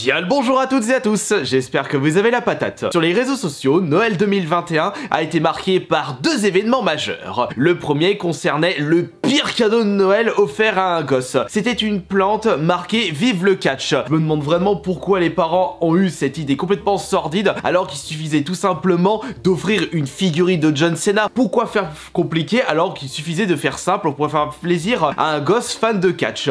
Bien le bonjour à toutes et à tous, j'espère que vous avez la patate. Sur les réseaux sociaux, Noël 2021 a été marqué par deux événements majeurs. Le premier concernait le pire cadeau de Noël offert à un gosse. C'était une plante marquée Vive le catch. Je me demande vraiment pourquoi les parents ont eu cette idée complètement sordide alors qu'il suffisait tout simplement d'offrir une figurine de John Cena. Pourquoi faire compliqué alors qu'il suffisait de faire simple pour faire plaisir à un gosse fan de catch?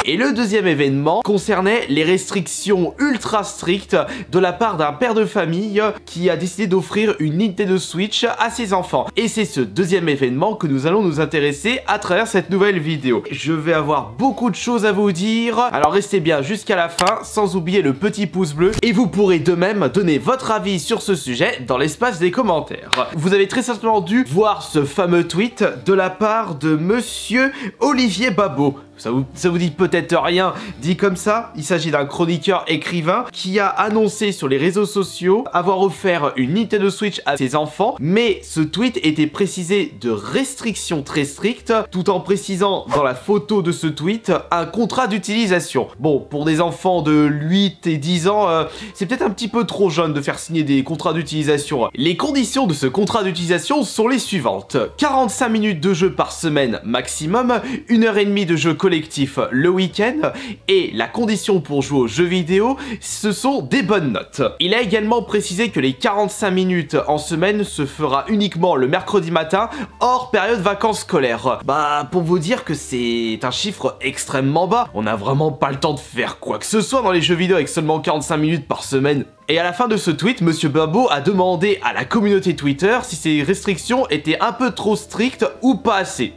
Et le deuxième événement concernait les restrictions ultra strictes de la part d'un père de famille qui a décidé d'offrir une Nintendo Switch à ses enfants. Et c'est ce deuxième événement que nous allons nous intéresser à travers cette nouvelle vidéo. Je vais avoir beaucoup de choses à vous dire, alors restez bien jusqu'à la fin, sans oublier le petit pouce bleu. Et vous pourrez de même donner votre avis sur ce sujet dans l'espace des commentaires. Vous avez très certainement dû voir ce fameux tweet de la part de monsieur Olivier Babot. Ça vous dit peut-être rien dit comme ça. Il s'agit d'un chroniqueur écrivain qui a annoncé sur les réseaux sociaux avoir offert une Nintendo Switch à ses enfants, mais ce tweet était précisé de restrictions très strictes, tout en précisant dans la photo de ce tweet un contrat d'utilisation. Bon, pour des enfants de 8 et 10 ans, c'est peut-être un petit peu trop jeune de faire signer des contrats d'utilisation. Les conditions de ce contrat d'utilisation sont les suivantes. 45 minutes de jeu par semaine maximum, 1h30 de jeu collectif le week-end, et la condition pour jouer aux jeux vidéo, ce sont des bonnes notes. Il a également précisé que les 45 minutes en semaine se fera uniquement le mercredi matin, hors période vacances scolaires. Bah, pour vous dire que c'est un chiffre extrêmement bas, on n'a vraiment pas le temps de faire quoi que ce soit dans les jeux vidéo avec seulement 45 minutes par semaine. Et à la fin de ce tweet, monsieur Babot a demandé à la communauté Twitter si ces restrictions étaient un peu trop strictes ou pas assez.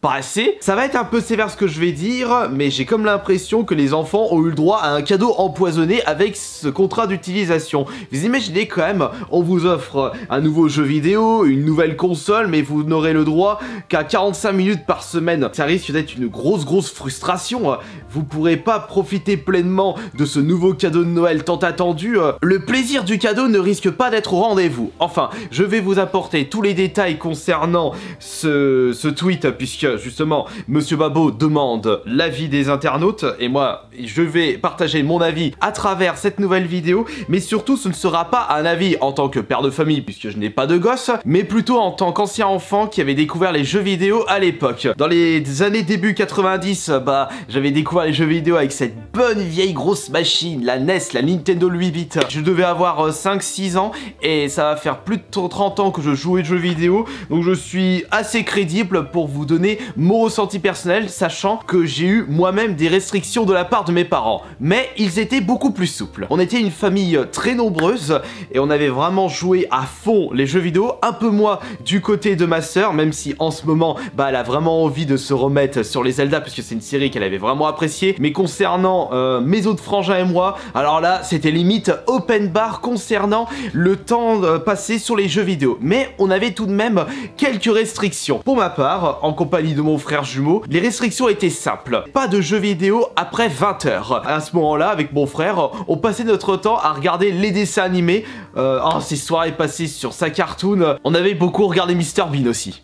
Pas assez. Ça va être un peu sévère ce que je vais dire, mais j'ai comme l'impression que les enfants ont eu le droit à un cadeau empoisonné avec ce contrat d'utilisation. Vous imaginez quand même, on vous offre un nouveau jeu vidéo, une nouvelle console, mais vous n'aurez le droit qu'à 45 minutes par semaine. Ça risque d'être une grosse frustration. Vous pourrez pas profiter pleinement de ce nouveau cadeau de Noël tant attendu. Le plaisir du cadeau ne risque pas d'être au rendez-vous. Enfin, je vais vous apporter tous les détails concernant ce tweet, puisque justement, monsieur Babot demande l'avis des internautes, et moi, je vais partager mon avis à travers cette nouvelle vidéo, mais surtout, ce ne sera pas un avis en tant que père de famille, puisque je n'ai pas de gosse, mais plutôt en tant qu'ancien enfant qui avait découvert les jeux vidéo à l'époque. Dans les années début 90, bah, j'avais découvert les jeux vidéo avec cette bonne vieille grosse machine, la NES, la Nintendo 8 bits. Je devais avoir 5-6 ans, et ça va faire plus de 30 ans que je jouais de jeux vidéo, donc je suis assez crédible pour vous donner mon ressenti personnel, sachant que j'ai eu moi-même des restrictions de la part de mes parents, mais ils étaient beaucoup plus souples. On était une famille très nombreuse et on avait vraiment joué à fond les jeux vidéo, un peu moins du côté de ma sœur, même si en ce moment, bah, elle a vraiment envie de se remettre sur les Zelda puisque c'est une série qu'elle avait vraiment appréciée. Mais concernant mes autres frangins et moi, alors là, c'était limite open bar concernant le temps passé sur les jeux vidéo. Mais on avait tout de même quelques restrictions. Pour ma part, en compagnie de mon frère jumeau, les restrictions étaient simples. Pas de jeux vidéo après 20 h. À ce moment-là, avec mon frère, on passait notre temps à regarder les dessins animés. Ces soirées passées sur sa cartoon. On avait beaucoup regardé Mr Bean aussi.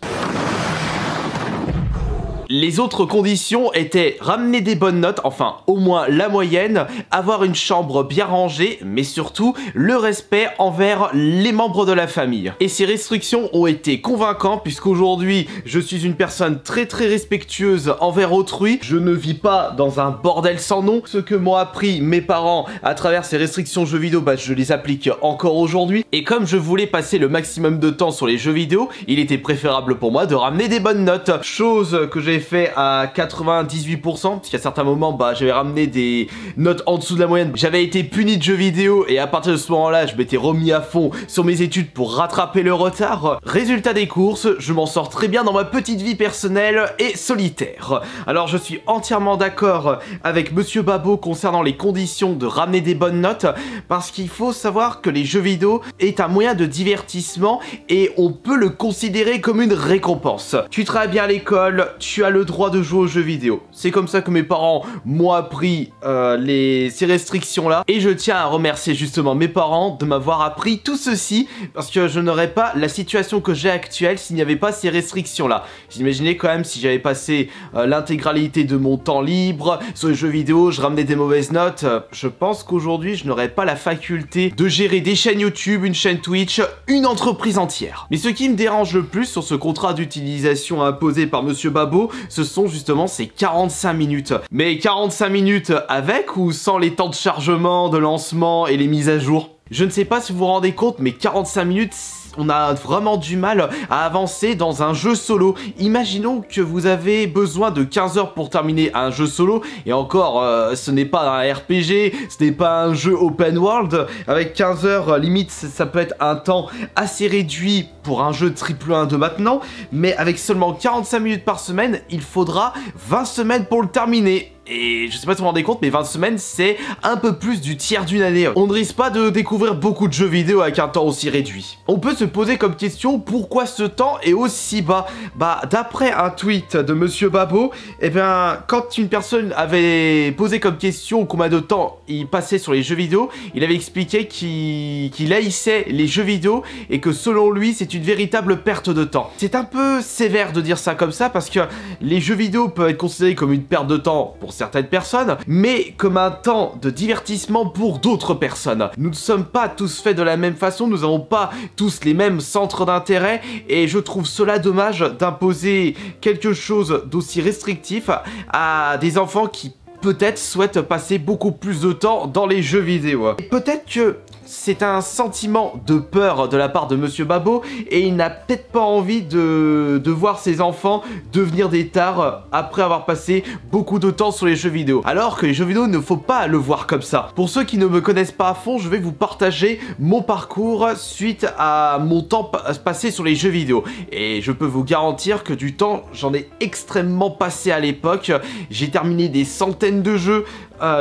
Les autres conditions étaient ramener des bonnes notes, enfin au moins la moyenne, avoir une chambre bien rangée, mais surtout le respect envers les membres de la famille. Et ces restrictions ont été convaincantes puisqu'aujourd'hui je suis une personne très respectueuse envers autrui. Je ne vis pas dans un bordel sans nom. Ce que m'ont appris mes parents à travers ces restrictions jeux vidéo, bah, je les applique encore aujourd'hui. Et comme je voulais passer le maximum de temps sur les jeux vidéo, il était préférable pour moi de ramener des bonnes notes. Chose que j'ai fait à 98%, parce qu'à certains moments, bah, j'avais ramené des notes en dessous de la moyenne. J'avais été puni de jeux vidéo et à partir de ce moment-là, je m'étais remis à fond sur mes études pour rattraper le retard. Résultat des courses, je m'en sors très bien dans ma petite vie personnelle et solitaire. Alors je suis entièrement d'accord avec monsieur Babot concernant les conditions de ramener des bonnes notes, parce qu'il faut savoir que les jeux vidéo est un moyen de divertissement et on peut le considérer comme une récompense. Tu travailles bien à l'école, tu as as le droit de jouer aux jeux vidéo. C'est comme ça que mes parents m'ont appris ces restrictions-là. Et je tiens à remercier justement mes parents de m'avoir appris tout ceci, parce que je n'aurais pas la situation que j'ai actuelle s'il n'y avait pas ces restrictions-là. J'imaginais quand même si j'avais passé l'intégralité de mon temps libre sur les jeux vidéo, je ramenais des mauvaises notes. Je pense qu'aujourd'hui, je n'aurais pas la faculté de gérer des chaînes YouTube, une chaîne Twitch, une entreprise entière. Mais ce qui me dérange le plus sur ce contrat d'utilisation imposé par Monsieur Babo, ce sont justement ces 45 minutes. Mais 45 minutes avec ou sans les temps de chargement, de lancement et les mises à jour? Je ne sais pas si vous vous rendez compte, mais 45 minutes, on a vraiment du mal à avancer dans un jeu solo. Imaginons que vous avez besoin de 15 heures pour terminer un jeu solo, et encore, ce n'est pas un RPG, ce n'est pas un jeu open world. Avec 15 heures, limite, ça peut être un temps assez réduit pour un jeu AAA de maintenant, mais avec seulement 45 minutes par semaine, il faudra 20 semaines pour le terminer. Et je sais pas si vous vous rendez compte, mais 20 semaines, c'est un peu plus du tiers d'une année. On ne risque pas de découvrir beaucoup de jeux vidéo avec un temps aussi réduit. On peut se poser comme question, pourquoi ce temps est aussi bas? Bah, d'après un tweet de Monsieur Babo, eh bien, quand une personne avait posé comme question combien de temps il passait sur les jeux vidéo, il avait expliqué qu'il haïssait les jeux vidéo et que selon lui, c'est une véritable perte de temps. C'est un peu sévère de dire ça comme ça, parce que les jeux vidéo peuvent être considérés comme une perte de temps pour certaines personnes, mais comme un temps de divertissement pour d'autres personnes. Nous ne sommes pas tous faits de la même façon, nous n'avons pas tous les mêmes centres d'intérêt, et je trouve cela dommage d'imposer quelque chose d'aussi restrictif à des enfants qui peut-être souhaitent passer beaucoup plus de temps dans les jeux vidéo. Peut-être que c'est un sentiment de peur de la part de Monsieur Babo, et il n'a peut-être pas envie de voir ses enfants devenir des tares après avoir passé beaucoup de temps sur les jeux vidéo. Alors que les jeux vidéo, il ne faut pas le voir comme ça. Pour ceux qui ne me connaissent pas à fond, je vais vous partager mon parcours suite à mon temps passé sur les jeux vidéo. Et je peux vous garantir que du temps, j'en ai extrêmement passé à l'époque. J'ai terminé des centaines de jeux,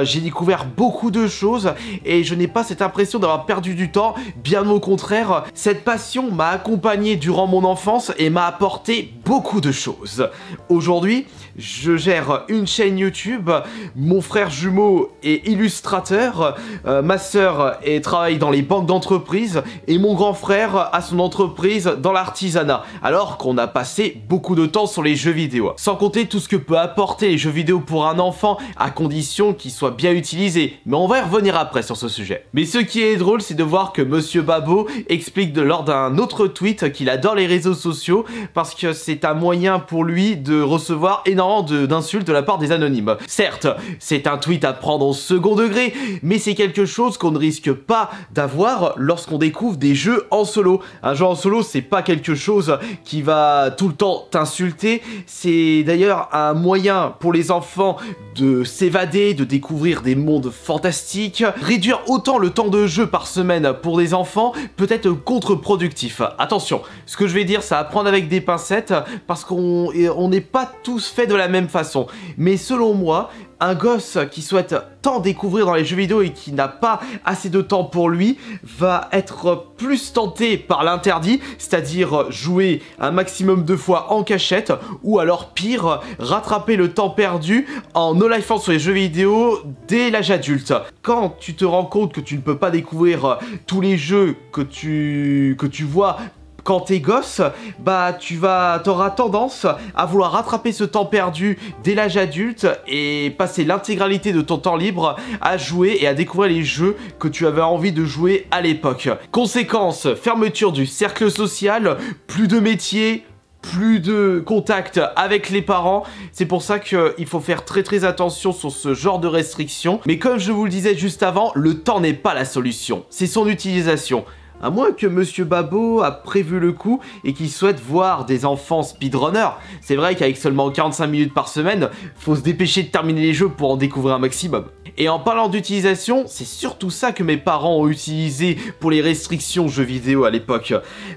j'ai découvert beaucoup de choses, et je n'ai pas cette impression d'avoir perdu du temps, bien au contraire. Cette passion m'a accompagné durant mon enfance et m'a apporté beaucoup de choses. Aujourd'hui, je gère une chaîne YouTube, mon frère jumeau est illustrateur, ma sœur travaille dans les banques d'entreprise, et mon grand frère a son entreprise dans l'artisanat, alors qu'on a passé beaucoup de temps sur les jeux vidéo. Sans compter tout ce que peut apporter les jeux vidéo pour un enfant, à condition qu'il soit bien utilisé, mais on va y revenir après sur ce sujet. Mais ce qui est drôle, c'est de voir que Monsieur Babo explique lors d'un autre tweet qu'il adore les réseaux sociaux parce que c'est un moyen pour lui de recevoir énormément d'insultes de la part des anonymes. Certes, c'est un tweet à prendre au second degré, mais c'est quelque chose qu'on ne risque pas d'avoir lorsqu'on découvre des jeux en solo. Un jeu en solo, c'est pas quelque chose qui va tout le temps t'insulter, c'est d'ailleurs un moyen pour les enfants de s'évader, de découvrir des mondes fantastiques. Réduire autant le temps de jeu par semaine pour des enfants peut être contre-productif. Attention, ce que je vais dire, ça à prendre avec des pincettes, parce qu'on n'est pas tous faits de la même façon. Mais selon moi, un gosse qui souhaite tant découvrir dans les jeux vidéo et qui n'a pas assez de temps pour lui va être plus tenté par l'interdit, c'est-à-dire jouer un maximum de fois en cachette, ou alors pire, rattraper le temps perdu en no-lifant sur les jeux vidéo dès l'âge adulte. Quand tu te rends compte que tu ne peux pas découvrir tous les jeux que tu vois quand t'es gosse, bah t'auras tendance à vouloir rattraper ce temps perdu dès l'âge adulte et passer l'intégralité de ton temps libre à jouer et à découvrir les jeux que tu avais envie de jouer à l'époque. Conséquence, fermeture du cercle social, plus de métier, plus de contact avec les parents. C'est pour ça qu'il faut faire très attention sur ce genre de restrictions. Mais comme je vous le disais juste avant, le temps n'est pas la solution, c'est son utilisation. À moins que Monsieur Babo a prévu le coup et qu'il souhaite voir des enfants speedrunners. C'est vrai qu'avec seulement 45 minutes par semaine, faut se dépêcher de terminer les jeux pour en découvrir un maximum. Et en parlant d'utilisation, c'est surtout ça que mes parents ont utilisé pour les restrictions jeux vidéo à l'époque.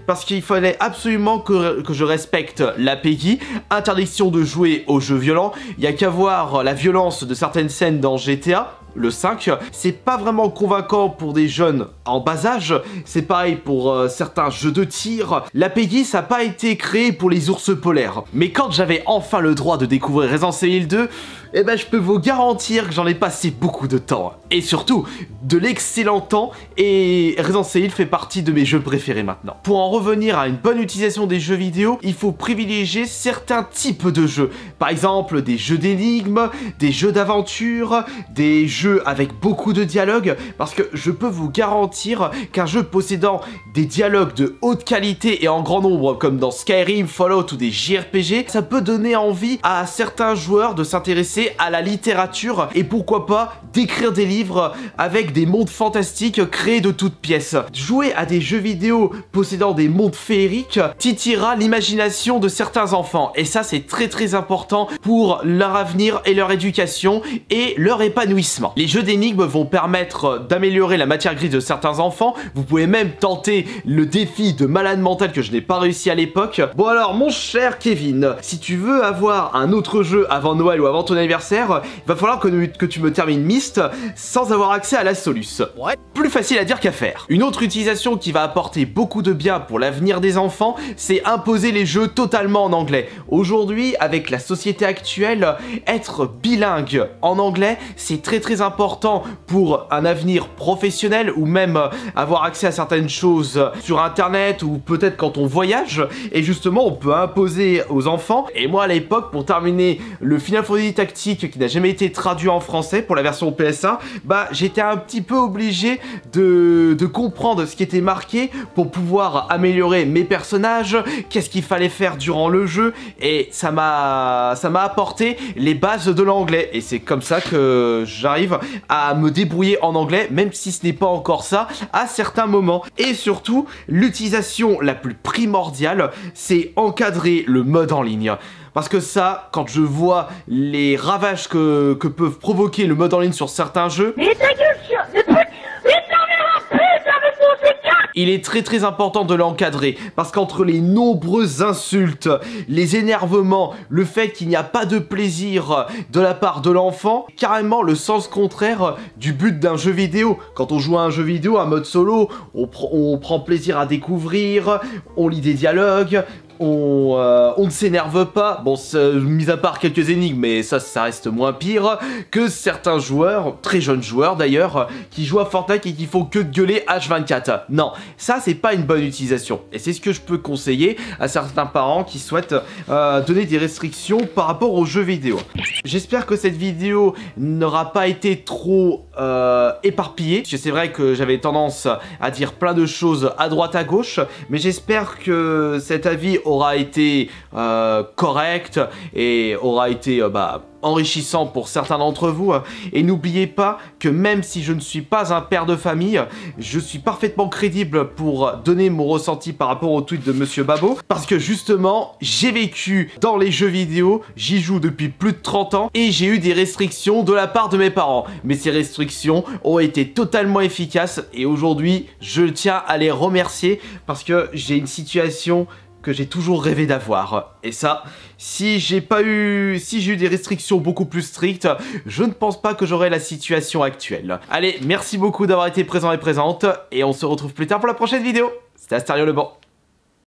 Parce qu'il fallait absolument que je respecte la PEGI, interdiction de jouer aux jeux violents. Il y a qu'à voir la violence de certaines scènes dans GTA. Le 5, c'est pas vraiment convaincant pour des jeunes en bas âge, c'est pareil pour certains jeux de tir. La PEGI, ça n'a pas été créé pour les ours polaires. Mais quand j'avais enfin le droit de découvrir Resident Evil 2, eh ben je peux vous garantir que j'en ai passé beaucoup de temps. Et surtout, de l'excellent temps, et Resident Evil fait partie de mes jeux préférés maintenant. Pour en revenir à une bonne utilisation des jeux vidéo, il faut privilégier certains types de jeux. Par exemple, des jeux d'énigmes, des jeux d'aventure, des jeux avec beaucoup de dialogues, parce que je peux vous garantir qu'un jeu possédant des dialogues de haute qualité et en grand nombre, comme dans Skyrim, Fallout ou des JRPG, ça peut donner envie à certains joueurs de s'intéresser à la littérature et pourquoi pas d'écrire des livres avec des mondes fantastiques créés de toutes pièces. Jouer à des jeux vidéo possédant des mondes féeriques titillera l'imagination de certains enfants, et ça c'est très important pour leur avenir et leur éducation et leur épanouissement. Les jeux d'énigmes vont permettre d'améliorer la matière grise de certains enfants. Vous pouvez même tenter le défi de malade mental que je n'ai pas réussi à l'époque. Bon alors mon cher Kevin, si tu veux avoir un autre jeu avant Noël ou avant ton anniversaire, il va falloir que tu me termines Myst sans avoir accès à la Solus. Ouais. Plus facile à dire qu'à faire. Une autre utilisation qui va apporter beaucoup de bien pour l'avenir des enfants, c'est imposer les jeux totalement en anglais. Aujourd'hui, avec la société actuelle, être bilingue en anglais, c'est très important pour un avenir professionnel ou même avoir accès à certaines choses sur internet ou peut-être quand on voyage. Et justement, on peut imposer aux enfants. Et moi à l'époque, pour terminer le Final Fantasy Tactique qui n'a jamais été traduit en français pour la version PS1, bah j'étais un petit peu obligé de comprendre ce qui était marqué pour pouvoir améliorer mes personnages, qu'est-ce qu'il fallait faire durant le jeu, et ça m'a apporté les bases de l'anglais. Et c'est comme ça que j'arrive à me débrouiller en anglais, même si ce n'est pas encore ça à certains moments. Et surtout, l'utilisation la plus primordiale, c'est encadrer le mode en ligne. Parce que ça, quand je vois les ravages que peuvent provoquer le mode en ligne sur certains jeux... Mais ta gueule, le truc, il est très important de l'encadrer, parce qu'entre les nombreuses insultes, les énervements, le fait qu'il n'y a pas de plaisir de la part de l'enfant, carrément le sens contraire du but d'un jeu vidéo. Quand on joue à un jeu vidéo, un mode solo, on prend plaisir à découvrir, on lit des dialogues, on ne s'énerve pas, bon, mis à part quelques énigmes, mais ça reste moins pire que certains joueurs, très jeunes joueurs d'ailleurs, qui jouent à Fortnite et qui font que de gueuler H24. Non, ça c'est pas une bonne utilisation, et c'est ce que je peux conseiller à certains parents qui souhaitent donner des restrictions par rapport aux jeux vidéo. J'espère que cette vidéo n'aura pas été trop éparpillée, parce que c'est vrai que j'avais tendance à dire plein de choses à droite à gauche, mais j'espère que cet avis aura été correct et aura été enrichissant pour certains d'entre vous. Et n'oubliez pas que même si je ne suis pas un père de famille, je suis parfaitement crédible pour donner mon ressenti par rapport au tweet de Monsieur Babo, parce que justement, j'ai vécu dans les jeux vidéo, j'y joue depuis plus de 30 ans, et j'ai eu des restrictions de la part de mes parents. Mais ces restrictions ont été totalement efficaces, et aujourd'hui, je tiens à les remercier, parce que j'ai une situation que j'ai toujours rêvé d'avoir. Et ça, si j'ai eu des restrictions beaucoup plus strictes, je ne pense pas que j'aurai la situation actuelle. Allez, merci beaucoup d'avoir été présent et présente, et on se retrouve plus tard pour la prochaine vidéo. C'était Astario le Bon.